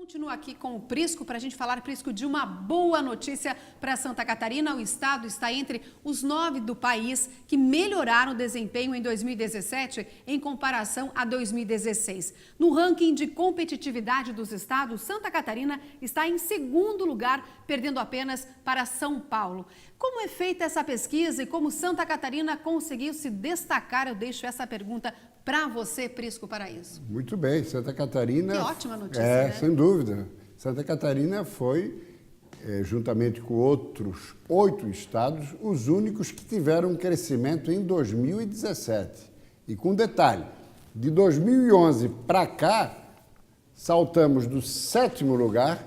Continuo aqui com o Prisco para a gente falar, Prisco, de uma boa notícia para Santa Catarina. O estado está entre os 9 do país que melhoraram o desempenho em 2017 em comparação a 2016. No ranking de competitividade dos estados, Santa Catarina está em segundo lugar, perdendo apenas para São Paulo. Como é feita essa pesquisa e como Santa Catarina conseguiu se destacar? Eu deixo essa pergunta para você, Prisco Paraíso. Muito bem, Santa Catarina... Que ótima notícia, né? Sem dúvida. Santa Catarina foi, juntamente com outros 8 estados, os únicos que tiveram um crescimento em 2017. E com detalhe, de 2011 para cá, saltamos do 7º lugar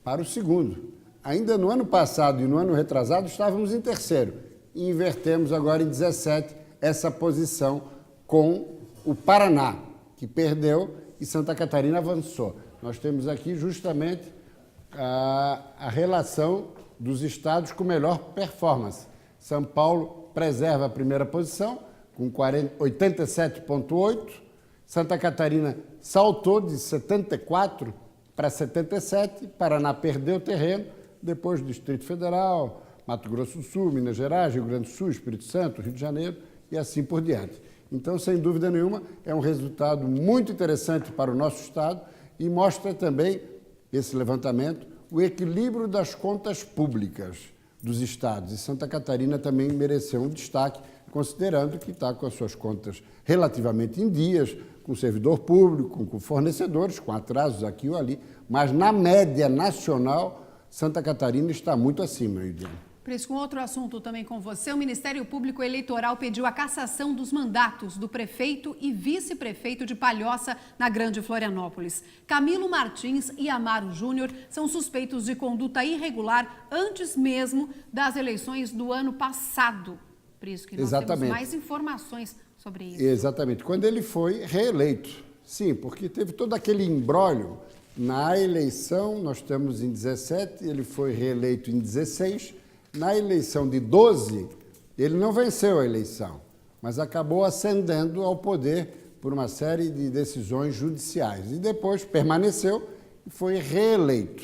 para o 2º. Ainda no ano passado e no ano retrasado estávamos em 3º. E invertemos agora em 17 essa posição com o Paraná, que perdeu, e Santa Catarina avançou. Nós temos aqui justamente a relação dos estados com melhor performance. São Paulo preserva a primeira posição, com 87,8. Santa Catarina saltou de 74 para 77. Paraná perdeu terreno, depois do Distrito Federal, Mato Grosso do Sul, Minas Gerais, Rio Grande do Sul, Espírito Santo, Rio de Janeiro e assim por diante. Então, sem dúvida nenhuma, é um resultado muito interessante para o nosso estado e mostra também, esse levantamento, o equilíbrio das contas públicas dos estados. E Santa Catarina também mereceu um destaque, considerando que está com as suas contas relativamente em dias, com o servidor público, com fornecedores, com atrasos aqui ou ali, mas na média nacional, Santa Catarina está muito acima, Idiane. Prisco, um outro assunto também com você. O Ministério Público Eleitoral pediu a cassação dos mandatos do prefeito e vice-prefeito de Palhoça, na Grande Florianópolis. Camilo Martins e Amaro Júnior são suspeitos de conduta irregular antes mesmo das eleições do ano passado. Prisco, nós temos mais informações sobre isso. Exatamente. Quando ele foi reeleito. Sim, porque teve todo aquele imbróglio. Na eleição, nós estamos em 17, ele foi reeleito em 16. Na eleição de 12, ele não venceu a eleição, mas acabou ascendendo ao poder por uma série de decisões judiciais. E depois permaneceu e foi reeleito.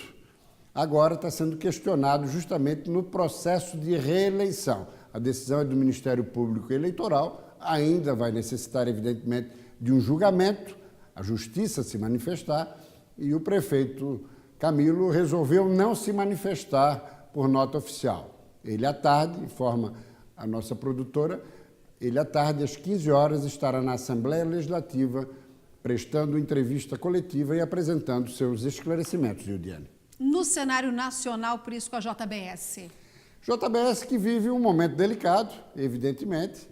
Agora está sendo questionado justamente no processo de reeleição. A decisão é do Ministério Público Eleitoral, ainda vai necessitar, evidentemente, de um julgamento, a justiça se manifestar, e o prefeito Camilo resolveu não se manifestar por nota oficial. Ele, à tarde, informa a nossa produtora, ele, à tarde, às 15 horas, estará na Assembleia Legislativa prestando entrevista coletiva e apresentando seus esclarecimentos, Juliane. No cenário nacional, por isso com a JBS. JBS que vive um momento delicado, evidentemente.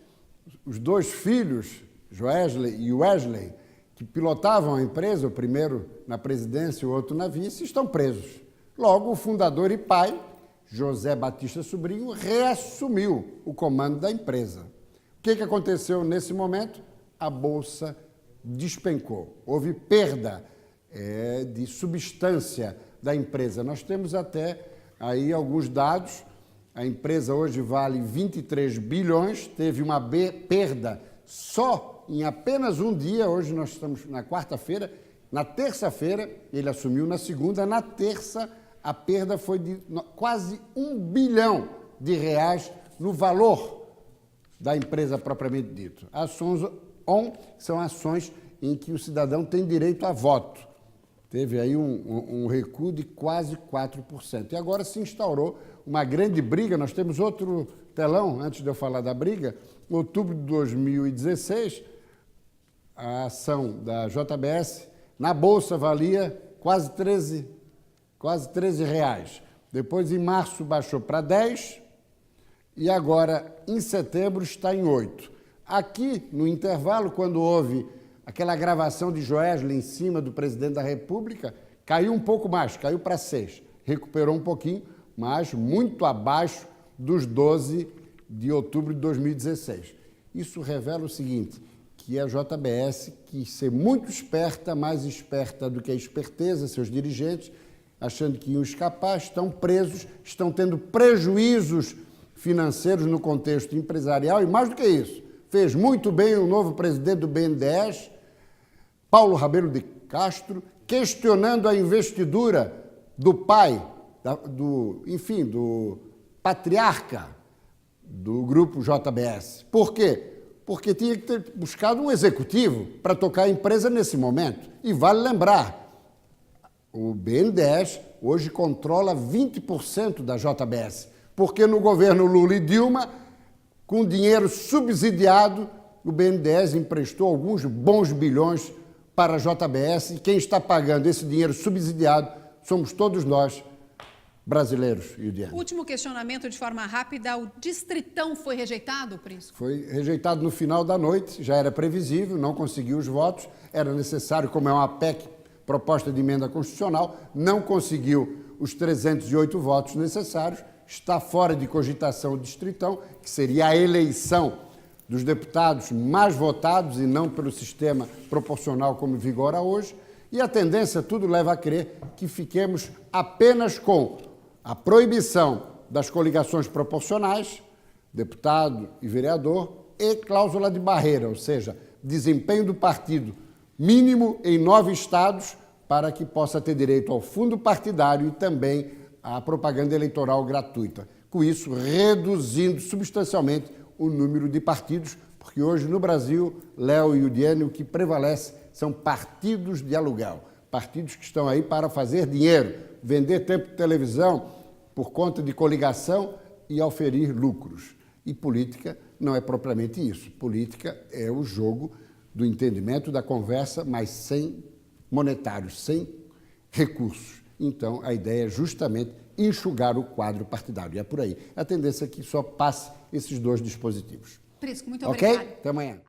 Os 2 filhos, Joesley e Wesley, que pilotavam a empresa, o primeiro na presidência e o outro na vice, estão presos. Logo, o fundador e pai, José Batista Sobrinho, reassumiu o comando da empresa. O que aconteceu nesse momento? A bolsa despencou. Houve perda de substância da empresa. Nós temos até aí alguns dados. A empresa hoje vale 23 bilhões, teve uma perda só em apenas um dia. Hoje nós estamos na quarta-feira. Na terça-feira, ele assumiu, na segunda, na terça, a perda foi de quase R$1 bilhão no valor da empresa propriamente dito. Ações ON são ações em que o cidadão tem direito a voto. Teve aí um recuo de quase 4%. E agora se instaurou uma grande briga. Nós temos outro telão, antes de eu falar da briga. Em outubro de 2016, a ação da JBS na Bolsa valia quase 13 reais. Depois, em março, baixou para 10 e agora, em setembro, está em 8. Aqui, no intervalo, quando houve aquela gravação de Joesley em cima do presidente da República, caiu um pouco mais, caiu para 6. Recuperou um pouquinho, mas muito abaixo dos 12 de outubro de 2016. Isso revela o seguinte, que a JBS quis ser muito esperta, mais esperta do que a esperteza, seus dirigentes, achando que iam escapar, estão presos, estão tendo prejuízos financeiros no contexto empresarial e, mais do que isso, fez muito bem o novo presidente do BNDES, Paulo Rabelo de Castro, questionando a investidura do pai, do patriarca do grupo JBS. Por quê? Porque tinha que ter buscado um executivo para tocar a empresa nesse momento. E vale lembrar, o BNDES hoje controla 20% da JBS, porque no governo Lula e Dilma, com dinheiro subsidiado, o BNDES emprestou alguns bons bilhões para a JBS e quem está pagando esse dinheiro subsidiado somos todos nós, brasileiros, Yudiane. Último questionamento de forma rápida, o Distritão foi rejeitado, Prisco? Foi rejeitado no final da noite, já era previsível, não conseguiu os votos, era necessário, como é uma PEC, proposta de emenda constitucional, não conseguiu os 308 votos necessários, está fora de cogitação o Distritão, que seria a eleição dos deputados mais votados e não pelo sistema proporcional como vigora hoje, e a tendência, tudo leva a crer, que fiquemos apenas com a proibição das coligações proporcionais, deputado e vereador, e cláusula de barreira, ou seja, desempenho do partido mínimo em 9 estados para que possa ter direito ao fundo partidário e também à propaganda eleitoral gratuita. Com isso, reduzindo substancialmente o número de partidos, porque hoje no Brasil, Léo e Yudiane, o que prevalece são partidos de aluguel, partidos que estão aí para fazer dinheiro, vender tempo de televisão por conta de coligação e auferir lucros. E política não é propriamente isso. Política é o jogo do entendimento, da conversa, mas sem monetários, sem recursos. Então, a ideia é justamente enxugar o quadro partidário. E é por aí. A tendência é que só passe esses 2 dispositivos. Prisco, muito obrigada. Ok? Até amanhã.